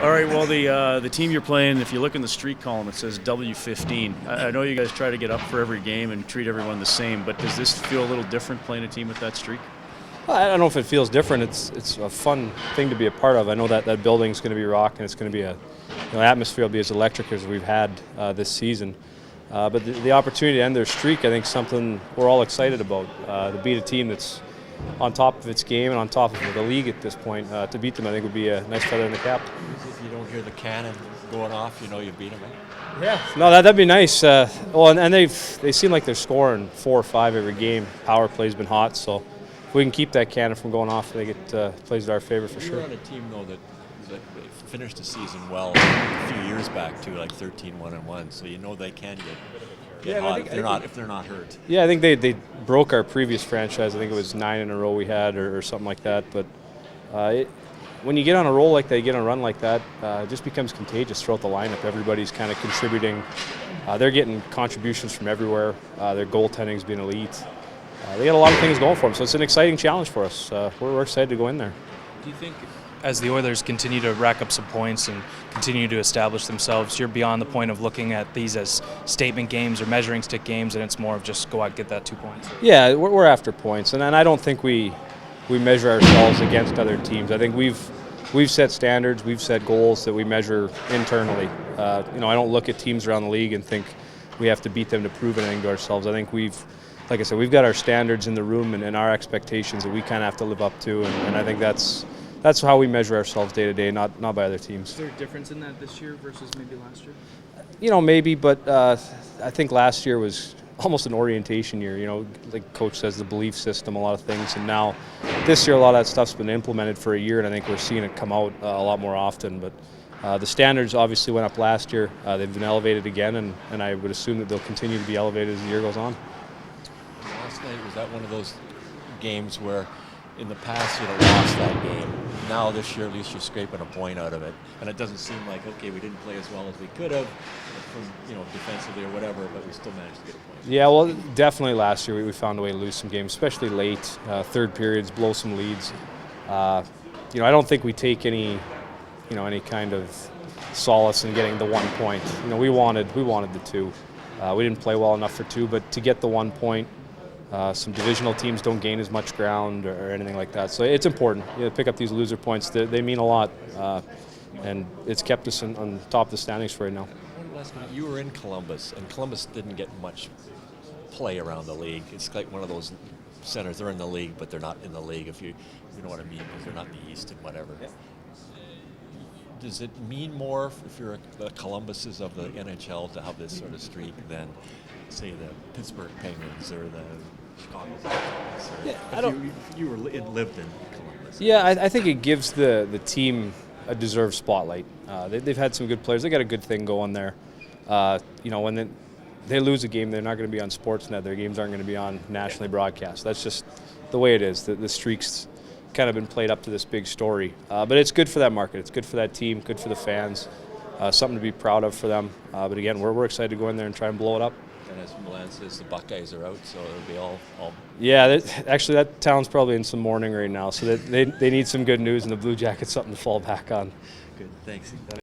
All right, well, the team you're playing, if you look in the streak column, it says W15. I know you guys try to get up for every game and treat everyone the same, but does this feel a little different playing a team with that streak? Well, I don't know if it feels different. It's a fun thing to be a part of. I know that building's going to be rocking. It's going to be atmosphere will be as electric as we've had this season. But the opportunity to end their streak, I think, is something we're all excited about. To beat a team that's on top of its game and on top of the league at this point, to beat them, I think would be a nice feather in the cap. If you don't hear the cannon going off, you know you beat them. Yeah. No, that'd be nice. And they seem like they're scoring 4 or 5 every game. Power play's been hot, so if we can keep that cannon from going off, I think it plays to our favor for sure. You're on a team though that finished the season well a few years back too, like 13-1-1. So you know they can get hot if they're not hurt. Yeah, I think they broke our previous franchise. I think it was 9 in a row we had or something like that. But when you get on a roll like that, you get on a run like that, it just becomes contagious throughout the lineup. Everybody's kind of contributing. They're getting contributions from everywhere. Their goaltending's been elite. They got a lot of things going for them, so it's an exciting challenge for us. We're excited to go in there. Do you think, as the Oilers continue to rack up some points and continue to establish themselves, you're beyond the point of looking at these as statement games or measuring stick games, and it's more of just go out and get that 2 points? Yeah, we're after points, and I don't think we measure ourselves against other teams. I think we've set standards, we've set goals that we measure internally. I don't look at teams around the league and think we have to beat them to prove anything to ourselves. I think like I said, we've got our standards in the room and our expectations that we kind of have to live up to, and I think that's how we measure ourselves day to day, not by other teams. Is there a difference in that this year versus maybe last year? Maybe, but I think last year was almost an orientation year. Like Coach says, the belief system, a lot of things, and now this year a lot of that stuff's been implemented for a year, and I think we're seeing it come out a lot more often. But the standards obviously went up last year. They've been elevated again, and I would assume that they'll continue to be elevated as the year goes on. Last night, was that one of those games where in the past you'd have lost that game? Now this year at least you're scraping a point out of it, and it doesn't seem like, okay, we didn't play as well as we could have, defensively or whatever, but we still managed to get a point. Yeah, well, definitely last year we found a way to lose some games, especially late, third periods, blow some leads. I don't think we take any kind of solace in getting the 1 point. We wanted the 2. We didn't play well enough for 2, but to get the 1 point. Some divisional teams don't gain as much ground or anything like that, so it's important. Pick up these loser points. They mean a lot, and it's kept us on top of the standings for right now. Last night you were in Columbus, and Columbus didn't get much play around the league. It's like one of those centers. They're in the league, but they're not in the league. If you know what I mean, because they're not in the East and whatever. Yeah. Does it mean more if you're the Columbuses of the NHL to have this sort of streak than, say, the Pittsburgh Penguins or the Chicago Blackhawks? If you lived in Columbus. Yeah, I think it gives the team a deserved spotlight. They've had some good players. They got a good thing going there. When they lose a game, they're not going to be on Sportsnet. Their games aren't going to be on nationally broadcast. That's just the way it is. The streak's kind of been played up to this big story. But it's good for that market. It's good for that team, good for the fans, something to be proud of for them. But again, we're excited to go in there and try and blow it up. And as Milan says, the Buckeyes are out, so it'll be all. Yeah, actually that town's probably in some mourning right now, so they need some good news, and the Blue Jackets something to fall back on. Good, thanks.